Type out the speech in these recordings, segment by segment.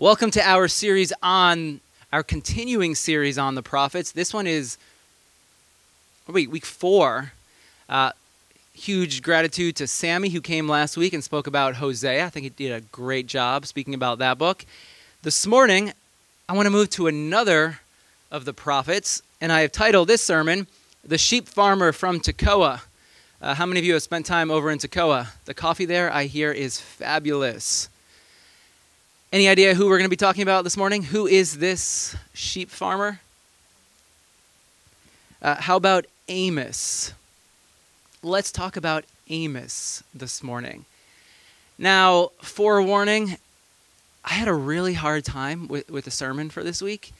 Welcome to our continuing series on the prophets. This one is week 4. Huge gratitude to Sammy, who came last week and spoke about Hosea. I think he did a great job speaking about that book. This morning, I want to move to another of the prophets, and I have titled this sermon, The Sheep Farmer from Tekoa. How many of you have spent time over in Tekoa? The coffee there, I hear, is fabulous. Any idea who we're going to be talking about this morning? Who is this sheep farmer? How about Amos? Let's talk about Amos this morning. Now, forewarning, I had a really hard time with the sermon for this week.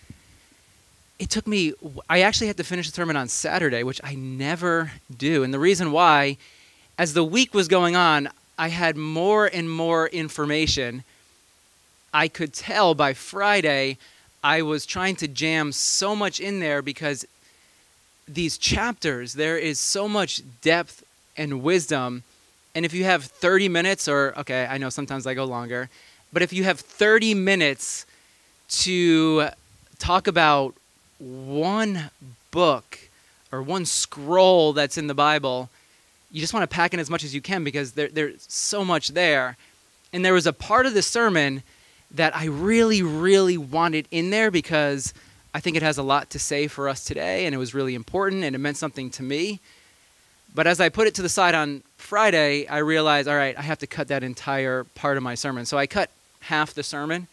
I actually had to finish the sermon on Saturday, which I never do. And the reason why, as the week was going on, I had more and more information. I could tell by Friday I was trying to jam so much in there because these chapters, there is so much depth and wisdom. And if you have 30 minutes okay, I know sometimes I go longer, but if you have 30 minutes to talk about one book or one scroll that's in the Bible, you just want to pack in as much as you can because there's so much there. And there was a part of the sermon that I really, really wanted in there because I think it has a lot to say for us today, and it was really important, and it meant something to me. But as I put it to the side on Friday, I realized, all right, I have to cut that entire part of my sermon. So I cut half the sermon.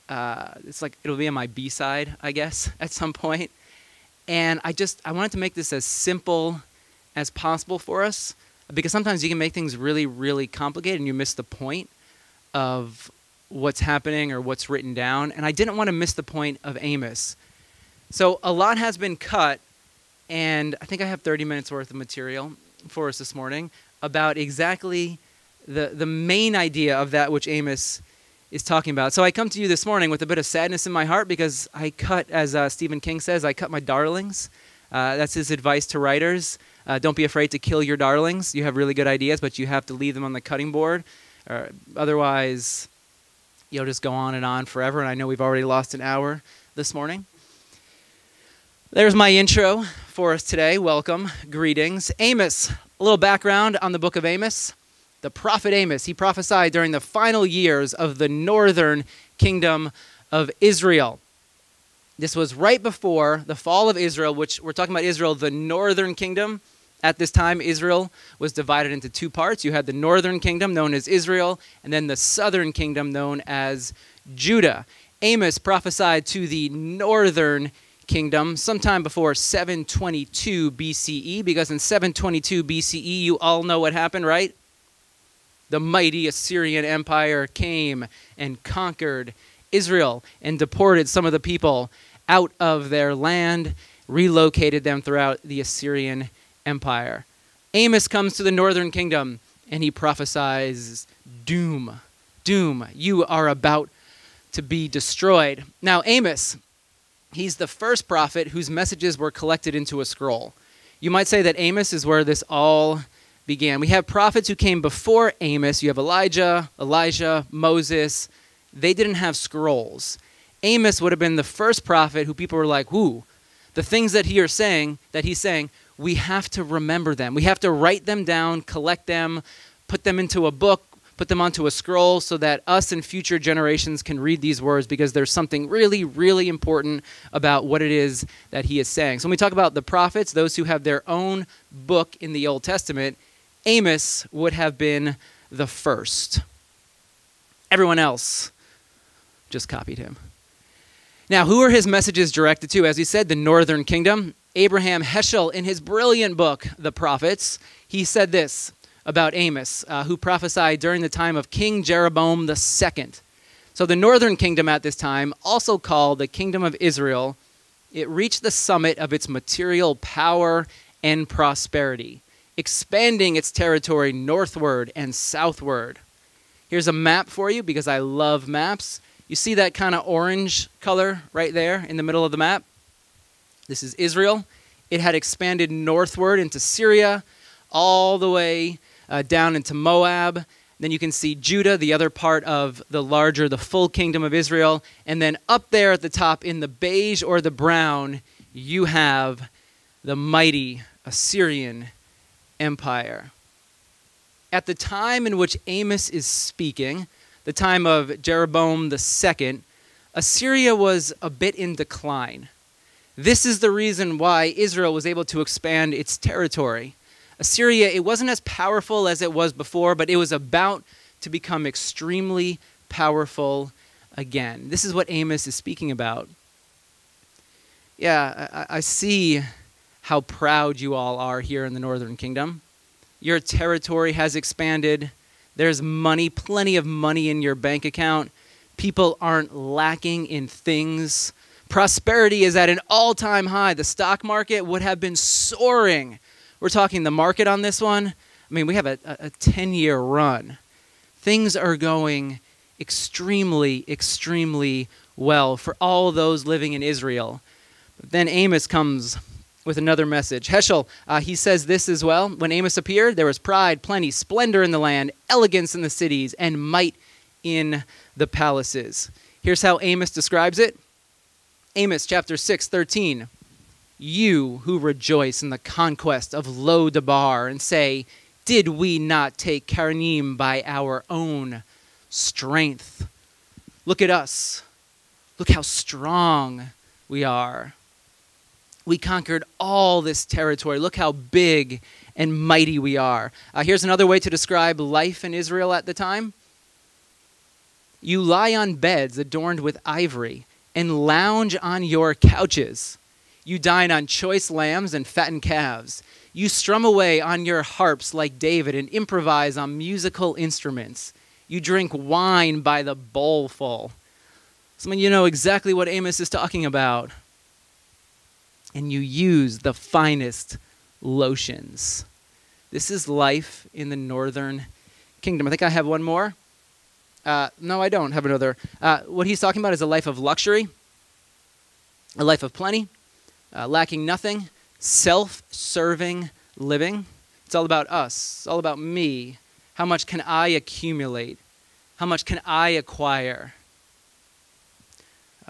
It's like it'll be on my B-side, I guess, at some point. And I wanted to make this as simple as possible for us, because sometimes you can make things really, really complicated, and you miss the point of what's happening or what's written down, and I didn't want to miss the point of Amos. So a lot has been cut, and I think I have 30 minutes worth of material for us this morning about exactly the main idea of that which Amos is talking about. So I come to you this morning with a bit of sadness in my heart because I cut, as Stephen King says, I cut my darlings. That's his advice to writers. Don't be afraid to kill your darlings. You have really good ideas, but you have to leave them on the cutting board. Otherwise, you'll just go on and on forever, and I know we've already lost an hour this morning. There's my intro for us today. Welcome. Greetings. Amos. A little background on the book of Amos. The prophet Amos, he prophesied during the final years of the northern kingdom of Israel. This was right before the fall of Israel, which we're talking about Israel, the northern kingdom. At this time, Israel was divided into two parts. You had the northern kingdom, known as Israel, and then the southern kingdom, known as Judah. Amos prophesied to the northern kingdom sometime before 722 BCE, because in 722 BCE, you all know what happened, right? The mighty Assyrian Empire came and conquered Israel and deported some of the people out of their land, relocated them throughout the Assyrian Empire. Amos comes to the northern kingdom and he prophesies doom. Doom. You are about to be destroyed. Now Amos, he's the first prophet whose messages were collected into a scroll. You might say that Amos is where this all began. We have prophets who came before Amos. You have Elijah, Moses. They didn't have scrolls. Amos would have been the first prophet who people were like, whoo, the things that he's saying, we have to remember them. We have to write them down, collect them, put them into a book, put them onto a scroll so that us and future generations can read these words because there's something really, really important about what it is that he is saying. So when we talk about the prophets, those who have their own book in the Old Testament, Amos would have been the first. Everyone else just copied him. Now, who are his messages directed to? As he said, the northern kingdom. Abraham Heschel, in his brilliant book, The Prophets, he said this about Amos, who prophesied during the time of King Jeroboam II. So the northern kingdom at this time, also called the kingdom of Israel, it reached the summit of its material power and prosperity, expanding its territory northward and southward. Here's a map for you because I love maps. You see that kind of orange color right there in the middle of the map? This is Israel. It had expanded northward into Syria, all the way down into Moab, Then you can see Judah, the other part of the full kingdom of Israel. And then up there at the top in the beige or the brown, you have the mighty Assyrian Empire. At the time in which Amos is speaking, the time of Jeroboam II, Assyria was a bit in decline. This is the reason why Israel was able to expand its territory. Assyria, it wasn't as powerful as it was before, but it was about to become extremely powerful again. This is what Amos is speaking about. Yeah, I see how proud you all are here in the Northern Kingdom. Your territory has expanded. There's money, plenty of money in your bank account. People aren't lacking in things. Prosperity is at an all-time high. The stock market would have been soaring. We're talking the market on this one. I mean, we have a 10-year run. Things are going extremely, extremely well for all those living in Israel. But then Amos comes with another message. Heschel, he says this as well. When Amos appeared, there was pride, plenty, splendor in the land, elegance in the cities, and might in the palaces. Here's how Amos describes it. Amos chapter 6:13. You who rejoice in the conquest of Lo-debar and say, did we not take Karnaim by our own strength? Look at us. Look how strong we are. We conquered all this territory. Look how big and mighty we are. Here's another way to describe life in Israel at the time. You lie on beds adorned with ivory and lounge on your couches. You dine on choice lambs and fattened calves. You strum away on your harps like David and improvise on musical instruments. You drink wine by the bowlful. Some of you know exactly what Amos is talking about. And you use the finest lotions. This is life in the Northern Kingdom. I think I have one more. No, I don't have another. What he's talking about is a life of luxury, a life of plenty, lacking nothing, self-serving living. It's all about us. It's all about me. How much can I accumulate? How much can I acquire?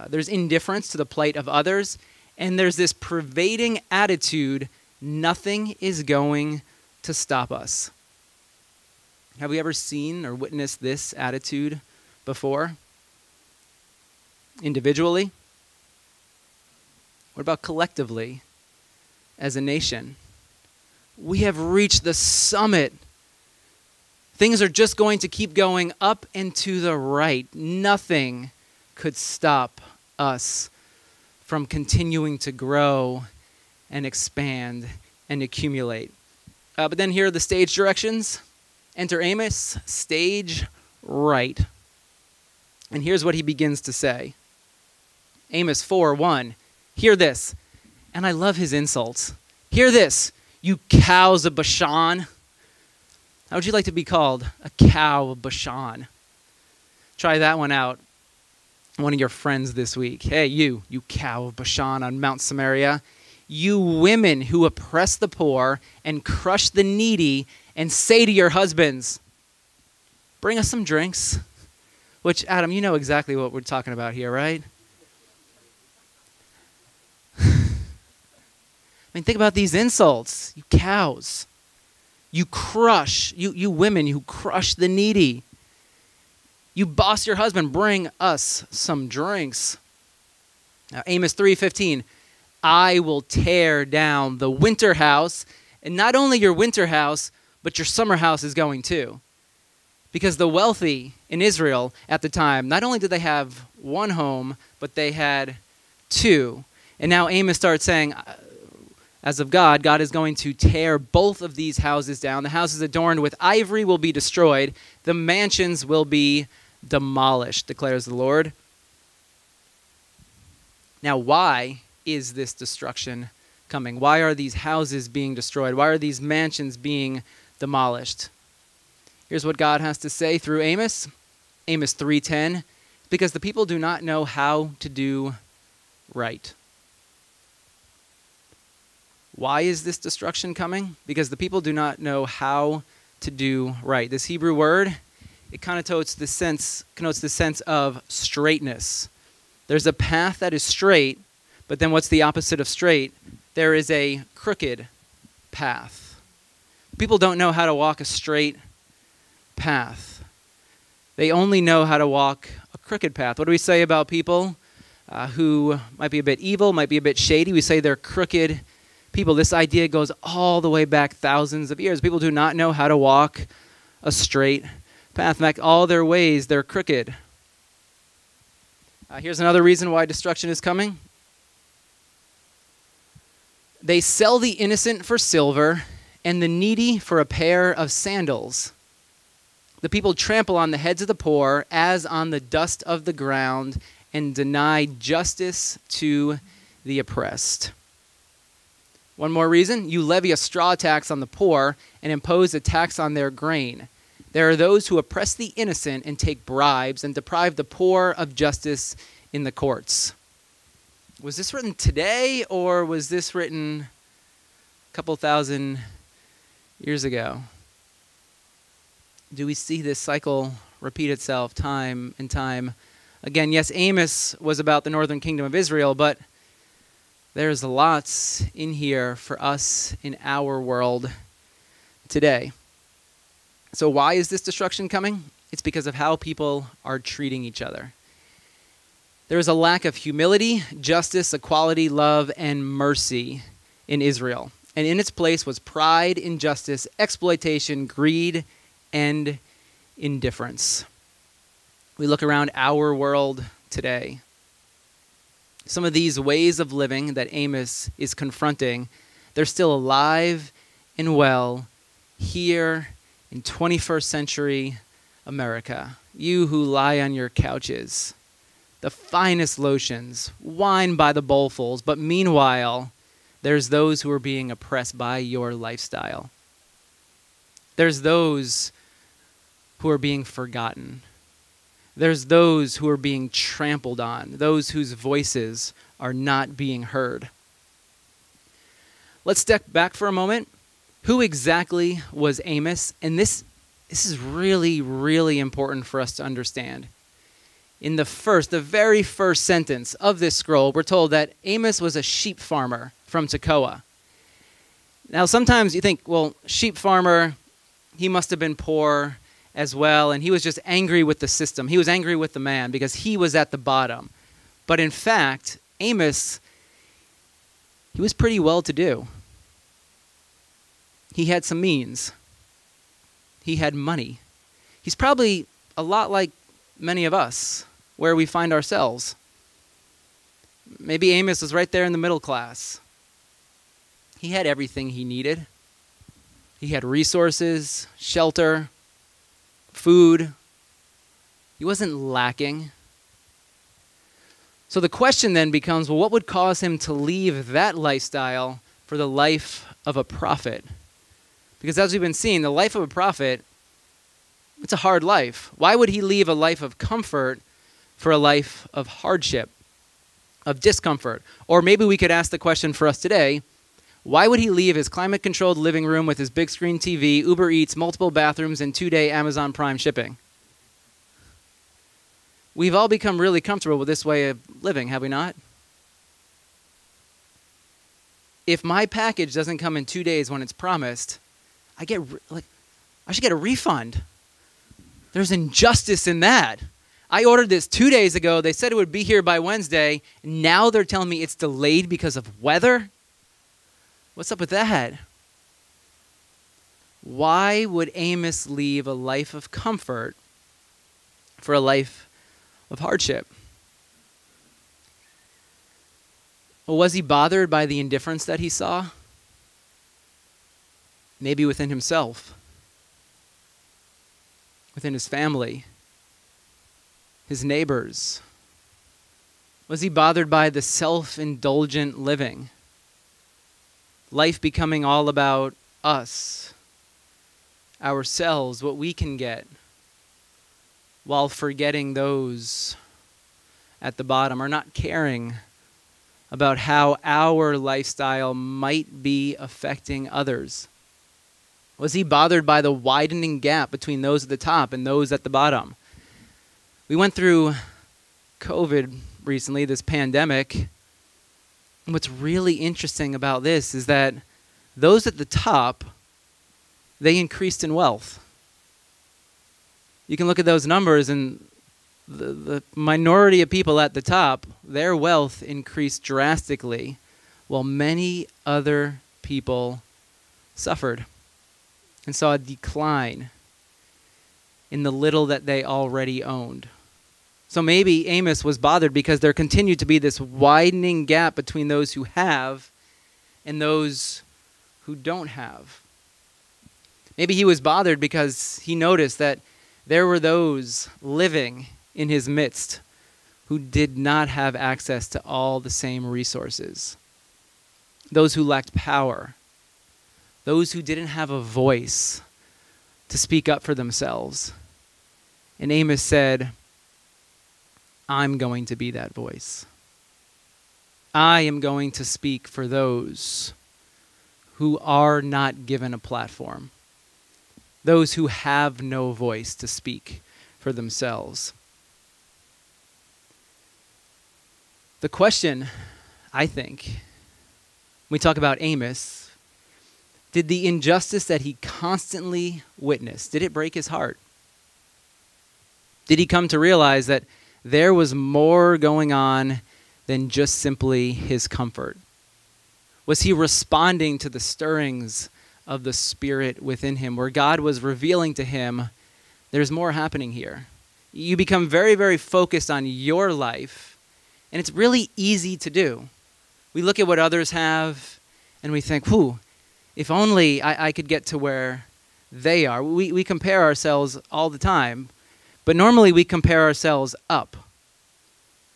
There's indifference to the plight of others. And there's this pervading attitude, nothing is going to stop us. Have we ever seen or witnessed this attitude before? Individually? What about collectively as a nation? We have reached the summit. Things are just going to keep going up and to the right. Nothing could stop us from continuing to grow and expand and accumulate. But then here are the stage directions. Enter Amos, stage right. And here's what he begins to say. Amos 4:1. Hear this. And I love his insults. Hear this, you cows of Bashan. How would you like to be called? A cow of Bashan. Try that one out. One of your friends this week. Hey, you cow of Bashan on Mount Samaria. You women who oppress the poor and crush the needy and say to your husbands, bring us some drinks. Which, Adam, you know exactly what we're talking about here, right? I mean, think about these insults. You cows. You crush, you women who crush the needy. You boss your husband, bring us some drinks. Now, Amos 3:15, I will tear down the winter house, and not only your winter house, but your summer house is going too. Because the wealthy in Israel at the time, not only did they have one home, but they had two. And now Amos starts saying, as of God, God is going to tear both of these houses down. The houses adorned with ivory will be destroyed. The mansions will be demolished, declares the Lord. Now, why is this destruction coming? Why are these houses being destroyed? Why are these mansions being demolished? Here's what God has to say through Amos. Amos 3:10, because the people do not know how to do right. Why is this destruction coming? Because the people do not know how to do right. This Hebrew word, it connotes the sense of straightness. There's a path that is straight, but then what's the opposite of straight? There is a crooked path. People don't know how to walk a straight path. They only know how to walk a crooked path. What do we say about people who might be a bit evil, might be a bit shady? We say they're crooked people. This idea goes all the way back thousands of years. People do not know how to walk a straight path. In fact, all their ways, they're crooked. Here's another reason why destruction is coming. They sell the innocent for silver and the needy for a pair of sandals. The people trample on the heads of the poor as on the dust of the ground and deny justice to the oppressed. One more reason, you levy a straw tax on the poor and impose a tax on their grain. There are those who oppress the innocent and take bribes and deprive the poor of justice in the courts. Was this written today, or was this written a couple thousand years ago? Do we see this cycle repeat itself time and time again? Yes, Amos was about the northern kingdom of Israel, but there's lots in here for us in our world today. So why is this destruction coming? It's because of how people are treating each other. There is a lack of humility, justice, equality, love, and mercy in Israel. And in its place was pride, injustice, exploitation, greed, and indifference. We look around our world today. Some of these ways of living that Amos is confronting, they're still alive and well here in 21st century America. You who lie on your couches, the finest lotions, wine by the bowlfuls, but meanwhile, there's those who are being oppressed by your lifestyle. There's those who are being forgotten. There's those who are being trampled on, those whose voices are not being heard. Let's step back for a moment. Who exactly was Amos? And this is really, really important for us to understand. In the very first sentence of this scroll, we're told that Amos was a sheep farmer from Tekoa. Now, sometimes you think, well, sheep farmer, he must have been poor as well, and he was just angry with the system. He was angry with the man because he was at the bottom. But in fact, Amos, he was pretty well-to-do. He had some means. He had money. He's probably a lot like many of us, where we find ourselves. Maybe Amos was right there in the middle class. He had everything he needed. He had resources, shelter, food. He wasn't lacking. So the question then becomes, well, what would cause him to leave that lifestyle for the life of a prophet? Because as we've been seeing, the life of a prophet, it's a hard life. Why would he leave a life of comfort for a life of hardship, of discomfort? Or maybe we could ask the question for us today, why would he leave his climate-controlled living room with his big screen TV, Uber Eats, multiple bathrooms, and 2-day Amazon Prime shipping? We've all become really comfortable with this way of living, have we not? If my package doesn't come in 2 days when it's promised, I should get a refund. There's injustice in that. I ordered this 2 days ago. They said it would be here by Wednesday. Now they're telling me it's delayed because of weather? What's up with that? Why would Amos leave a life of comfort for a life of hardship? Well, was he bothered by the indifference that he saw? Maybe within himself, within his family, his neighbors. Was he bothered by the self-indulgent living? Life becoming all about us, ourselves, what we can get, while forgetting those at the bottom, or not caring about how our lifestyle might be affecting others. Was he bothered by the widening gap between those at the top and those at the bottom? We went through COVID recently, this pandemic. And what's really interesting about this is that those at the top, they increased in wealth. You can look at those numbers, and the minority of people at the top, their wealth increased drastically, while many other people suffered and saw a decline in the little that they already owned. So maybe Amos was bothered because there continued to be this widening gap between those who have and those who don't have. Maybe he was bothered because he noticed that there were those living in his midst who did not have access to all the same resources. Those who lacked power. Those who didn't have a voice to speak up for themselves. And Amos said, I'm going to be that voice. I am going to speak for those who are not given a platform. Those who have no voice to speak for themselves. The question, I think, when we talk about Amos, did the injustice that he constantly witnessed, did it break his heart? Did he come to realize that there was more going on than just simply his comfort? Was he responding to the stirrings of the Spirit within him, where God was revealing to him, there's more happening here? You become very, very focused on your life, and it's really easy to do. We look at what others have, and we think, if only I could get to where they are. We compare ourselves all the time, but normally we compare ourselves up.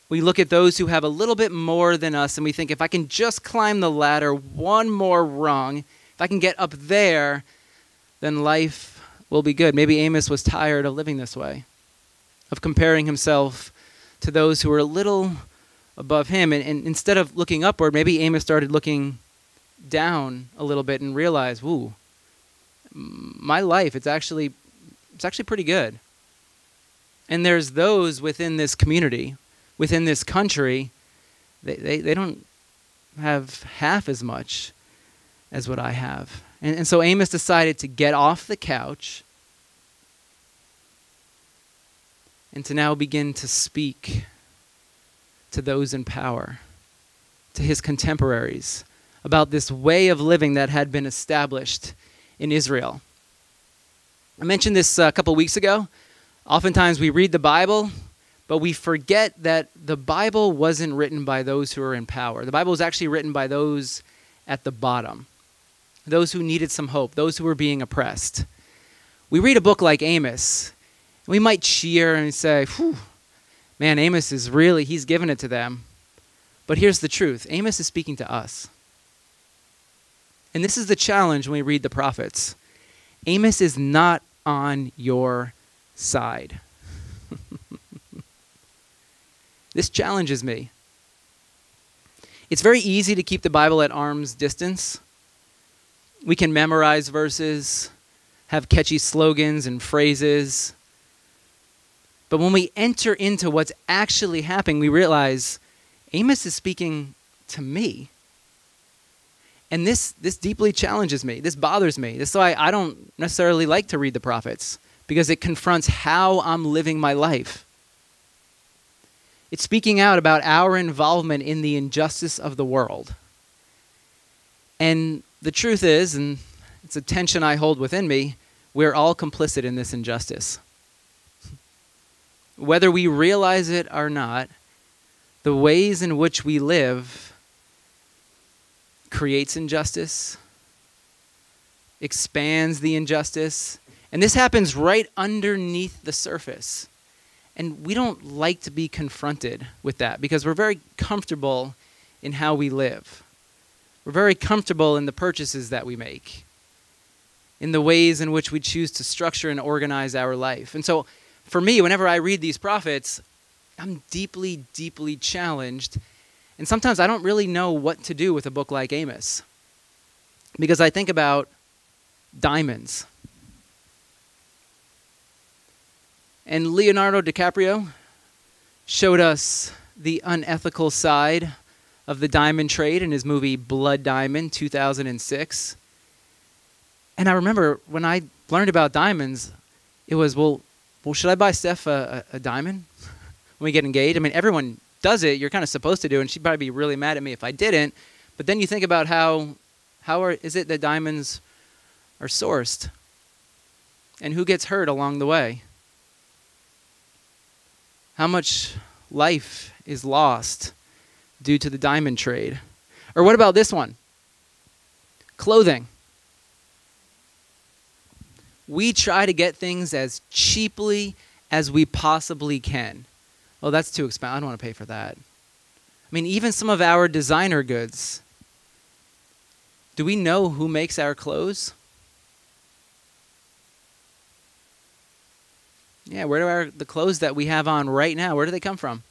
We look at those who have a little bit more than us, and we think, if I can just climb the ladder one more rung, if I can get up there, then life will be good. Maybe Amos was tired of living this way, of comparing himself to those who were a little above him. And instead of looking upward, maybe Amos started looking down a little bit and realized, my life, it's actually pretty good. And there's those within this community, within this country, they don't have half as much as what I have. And so Amos decided to get off the couch and to now begin to speak to those in power, to his contemporaries, about this way of living that had been established in Israel. I mentioned this a couple weeks ago. Oftentimes we read the Bible, but we forget that the Bible wasn't written by those who are in power. The Bible was actually written by those at the bottom, those who needed some hope, those who were being oppressed. We read a book like Amos, and we might cheer and say, man, Amos is really, he's given it to them. But here's the truth. Amos is speaking to us. And this is the challenge when we read the prophets. Amos is not on your side. This challenges me. It's very easy to keep the Bible at arm's distance. We can memorize verses, have catchy slogans and phrases. But when we enter into what's actually happening, we realize Amos is speaking to me. And this deeply challenges me. This bothers me. This is why I don't necessarily like to read the prophets, because it confronts how I'm living my life. It's speaking out about our involvement in the injustice of the world. And the truth is, and it's a tension I hold within me, we're all complicit in this injustice. Whether we realize it or not, the ways in which we live creates injustice, expands the injustice, and this happens right underneath the surface. And we don't like to be confronted with that because we're very comfortable in how we live. We're very comfortable in the purchases that we make, in the ways in which we choose to structure and organize our life. And so for me, whenever I read these prophets, I'm deeply, deeply challenged. And sometimes I don't really know what to do with a book like Amos. Because I think about diamonds. And Leonardo DiCaprio showed us the unethical side of the diamond trade in his movie Blood Diamond, 2006. And I remember when I learned about diamonds, it was, well, should I buy Steph a diamond when we get engaged? I mean, everyone does it. You're kind of supposed to do, and she'd probably be really mad at me if I didn't. But then you think about how is it that diamonds are sourced? And who gets hurt along the way? How much life is lost due to the diamond trade? Or what about this one? Clothing. We try to get things as cheaply as we possibly can. Oh, that's too expensive. I don't want to pay for that. I mean, even some of our designer goods. Do we know who makes our clothes? Yeah, where do the clothes that we have on right now, where do they come from?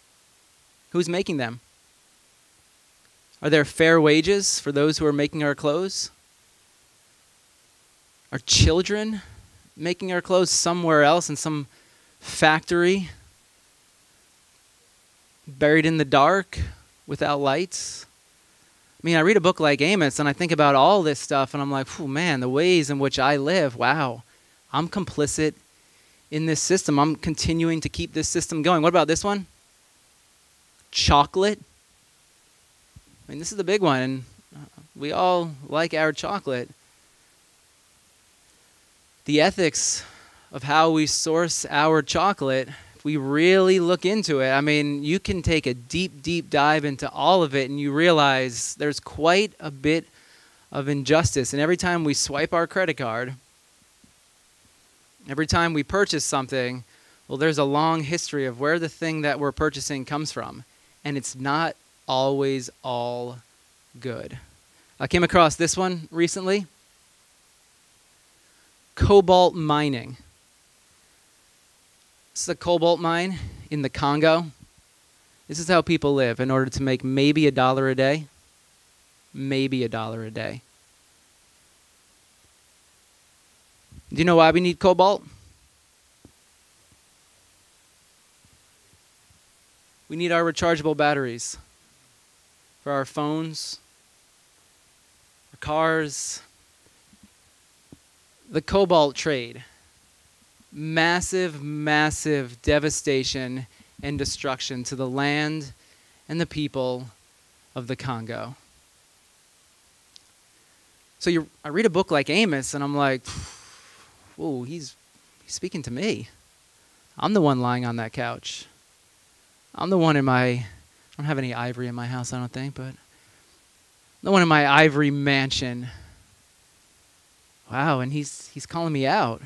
Who's making them? Are there fair wages for those who are making our clothes? Are children making our clothes somewhere else in some factory, buried in the dark without lights? I mean, I read a book like Amos and I think about all this stuff and I'm like, oh man, the ways in which I live, wow, I'm complicit in this system. I'm continuing to keep this system going. What about this one? Chocolate. I mean, this is the big one, and we all like our chocolate. The ethics of how we source our chocolate, if we really look into it, I mean, you can take a deep, deep dive into all of it, and you realize there's quite a bit of injustice. And every time we swipe our credit card, every time we purchase something, well, there's a long history of where the thing that we're purchasing comes from. And it's not always all good. I came across this one recently. Cobalt mining. This is a cobalt mine in the Congo. This is how people live in order to make maybe $1 a day. Maybe $1 a day. Do you know why we need cobalt? We need our rechargeable batteries for our phones, our cars. The cobalt trade. Massive, massive devastation and destruction to the land and the people of the Congo. So I read a book like Amos and I'm like, whoa, he's speaking to me. I'm the one lying on that couch. I'm the one I don't have any ivory in my house, I don't think, but I'm the one in my ivory mansion. Wow, and he's calling me out.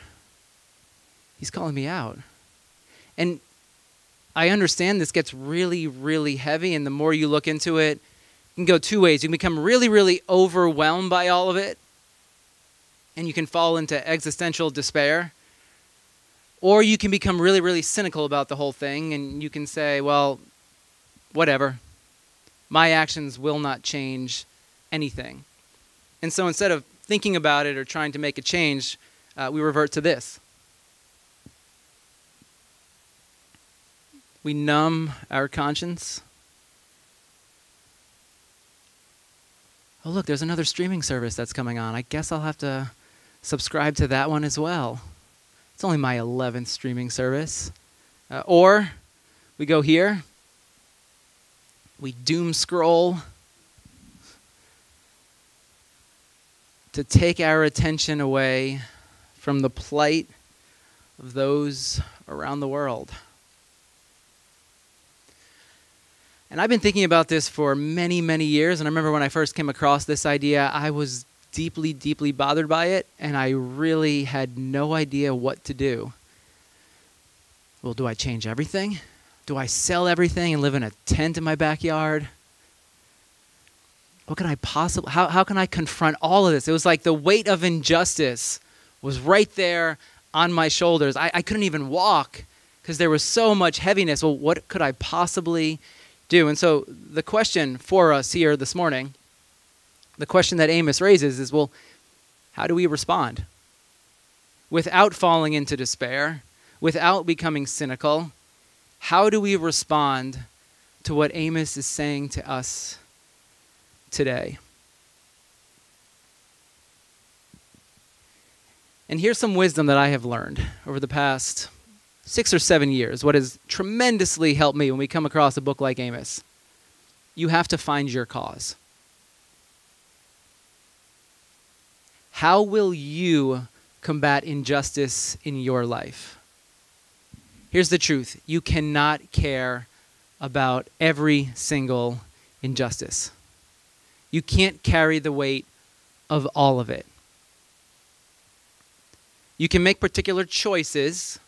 He's calling me out. And I understand this gets really, really heavy, and the more you look into it, you can go two ways. You can become really, really overwhelmed by all of it, and you can fall into existential despair. Or you can become really, really cynical about the whole thing, and you can say, well, whatever. My actions will not change anything. And so instead of thinking about it or trying to make a change, we revert to this. We numb our conscience. Oh, look, there's another streaming service that's coming on. I guess I'll have to subscribe to that one as well. It's only my 11th streaming service. Or we go here. We doom scroll to take our attention away from the plight of those around the world. And I've been thinking about this for many, many years. And I remember when I first came across this idea, I was deeply, deeply bothered by it. And I really had no idea what to do. Well, do I change everything? Do I sell everything and live in a tent in my backyard? What can I possibly, how can I confront all of this? It was like the weight of injustice was right there on my shoulders. I couldn't even walk because there was so much heaviness. Well, what could I possibly do? And so the question for us here this morning, the question that Amos raises is, well, how do we respond? without falling into despair, without becoming cynical, how do we respond to what Amos is saying to us today? And here's some wisdom that I have learned over the past 6 or 7 years, what has tremendously helped me when we come across a book like Amos. You have to find your cause. How will you combat injustice in your life? Here's the truth. You cannot care about every single injustice. You can't carry the weight of all of it. You can make particular choices,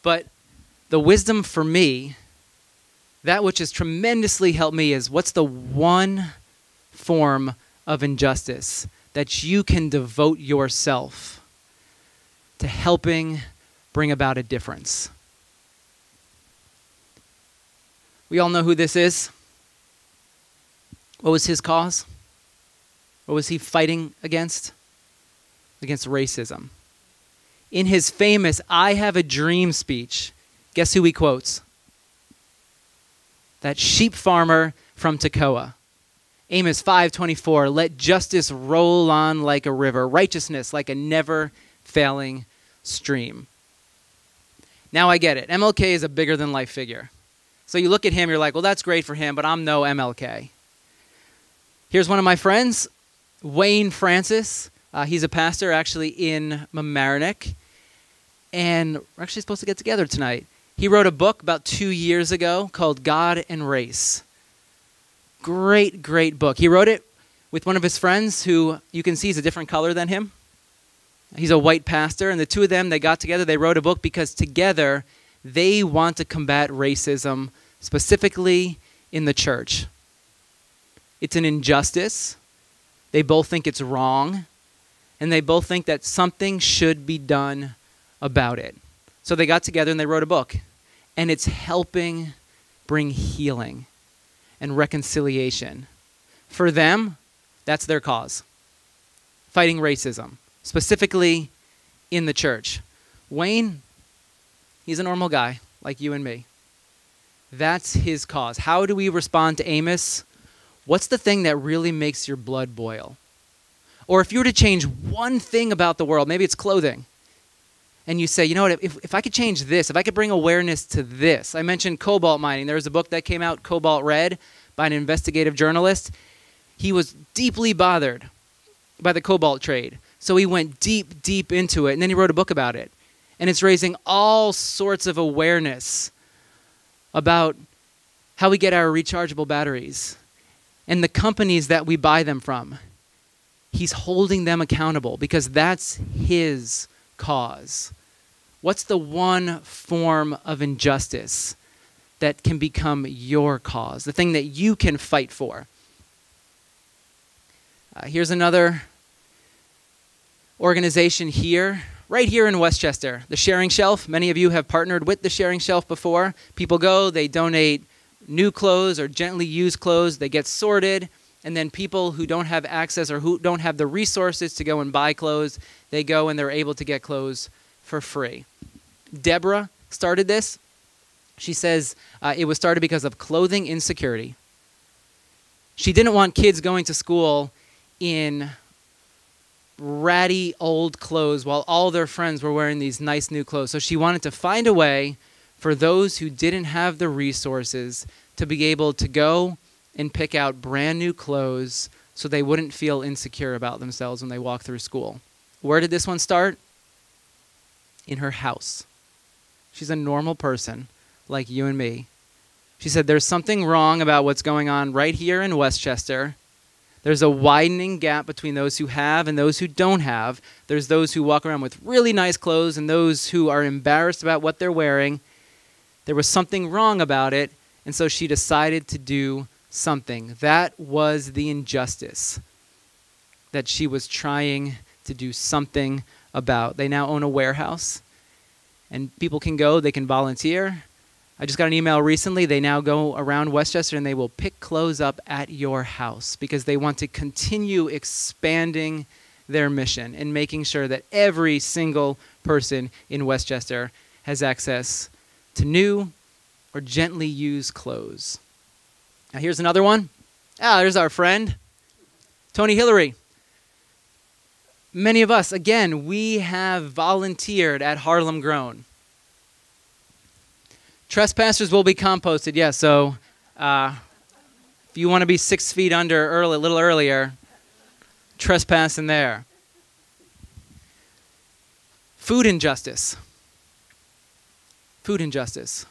but the wisdom for me, that which has tremendously helped me, is what's the one form of injustice that you can devote yourself to helping bring about a difference? We all know who this is. What was his cause? What was he fighting against? Against racism. In his famous "I Have a Dream" speech, guess who he quotes? That sheep farmer from Tekoa. Amos 5:24, "Let justice roll on like a river, righteousness like a never-failing stream." Now I get it. MLK is a bigger-than-life figure. So you look at him, you're like, well, that's great for him, but I'm no MLK. Here's one of my friends, Wayne Francis. He's a pastor actually in Mamaroneck. And we're actually supposed to get together tonight. He wrote a book about 2 years ago called God and Race. Great, great book. He wrote it with one of his friends who you can see is a different color than him. He's a white pastor, and the two of them, they got together, they wrote a book because together they want to combat racism, specifically in the church. It's an injustice. They both think it's wrong, and they both think that something should be done about it. So they got together and they wrote a book, and it's helping bring healing and reconciliation. For them, that's their cause. Fighting racism, specifically in the church. Wayne, he's a normal guy like you and me. That's his cause. How do we respond to Amos? What's the thing that really makes your blood boil? Or if you were to change one thing about the world, maybe it's clothing, and you say, you know what, if I could change this, if I could bring awareness to this. I mentioned cobalt mining. There was a book that came out, Cobalt Red, by an investigative journalist. He was deeply bothered by the cobalt trade. So he went deep, deep into it, and then he wrote a book about it. And it's raising all sorts of awareness about how we get our rechargeable batteries and the companies that we buy them from. He's holding them accountable because that's his cause. What's the one form of injustice that can become your cause, the thing that you can fight for? Here's another organization here, right here in Westchester, the Sharing Shelf. Many of you have partnered with the Sharing Shelf before. People go, they donate new clothes or gently used clothes. They get sorted. And then people who don't have access or who don't have the resources to go and buy clothes, they go and they're able to get clothes for free. Deborah started this. She says it was started because of clothing insecurity. She didn't want kids going to school in ratty old clothes while all their friends were wearing these nice new clothes. So she wanted to find a way for those who didn't have the resources to be able to go and pick out brand new clothes so they wouldn't feel insecure about themselves when they walk through school. Where did this one start? In her house. She's a normal person like you and me. She said there's something wrong about what's going on right here in Westchester. There's a widening gap between those who have and those who don't have. There's those who walk around with really nice clothes and those who are embarrassed about what they're wearing. There was something wrong about it, and so she decided to do something. That was the injustice that she was trying to do something about. They now own a warehouse, and people can go, they can volunteer. I just got an email recently. They now go around Westchester and they will pick clothes up at your house because they want to continue expanding their mission in making sure that every single person in Westchester has access to new or gently used clothes. Now here's another one. There's our friend, Tony Hillary. Many of us, again, we have volunteered at Harlem Grown. Trespassers will be composted, yes, so if you want to be 6 feet under a little earlier, trespass in there. Food injustice. Food injustice.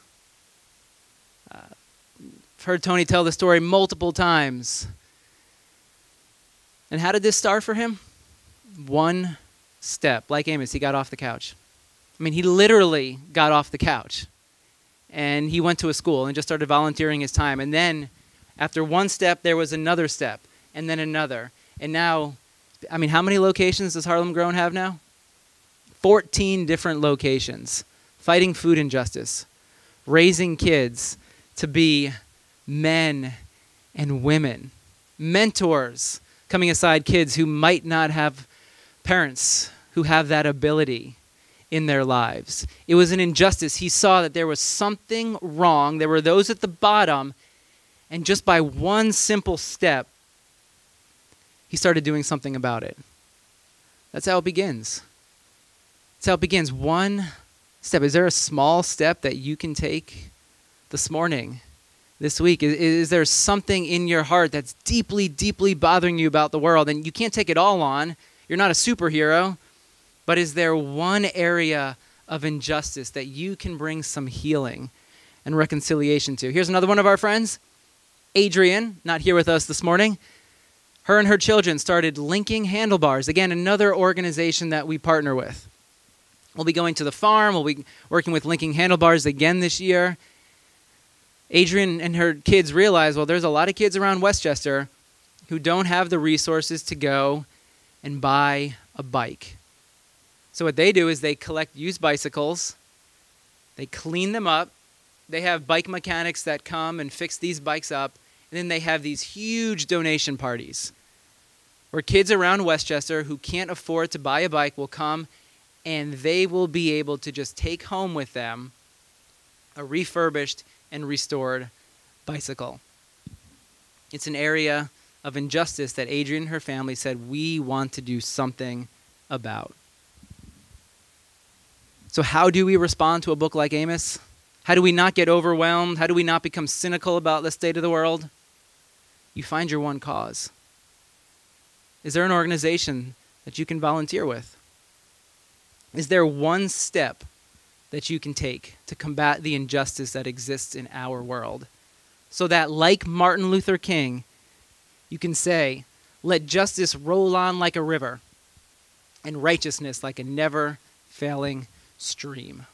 I've heard Tony tell the story multiple times. And how did this start for him? One step. Like Amos, he got off the couch. I mean, he literally got off the couch. And he went to a school and just started volunteering his time. And then after one step, there was another step, and then another. And now, I mean, how many locations does Harlem Grown have now? 14 different locations, fighting food injustice, raising kids to be men and women, mentors, coming aside kids who might not have parents who have that ability in their lives. It was an injustice. He saw that there was something wrong. There were those at the bottom, and just by one simple step, he started doing something about it. That's how it begins. That's how it begins. One step. Is there a small step that you can take this morning, this week? Is there something in your heart that's deeply, deeply bothering you about the world? And you can't take it all on. You're not a superhero. But is there one area of injustice that you can bring some healing and reconciliation to? Here's another one of our friends, Adrian, not here with us this morning. Her and her children started Linking Handlebars. Again, another organization that we partner with. We'll be going to the farm. We'll be working with Linking Handlebars again this year. Adrian and her kids realized, well, there's a lot of kids around Westchester who don't have the resources to go and buy a bike. So what they do is they collect used bicycles, they clean them up, they have bike mechanics that come and fix these bikes up, and then they have these huge donation parties where kids around Westchester who can't afford to buy a bike will come and they will be able to just take home with them a refurbished and restored bicycle. It's an area of injustice that Adrian and her family said we want to do something about. So how do we respond to a book like Amos? How do we not get overwhelmed? How do we not become cynical about the state of the world? You find your one cause. Is there an organization that you can volunteer with? Is there one step that you can take to combat the injustice that exists in our world? So that, like Martin Luther King, you can say, let justice roll on like a river and righteousness like a never-failing stream.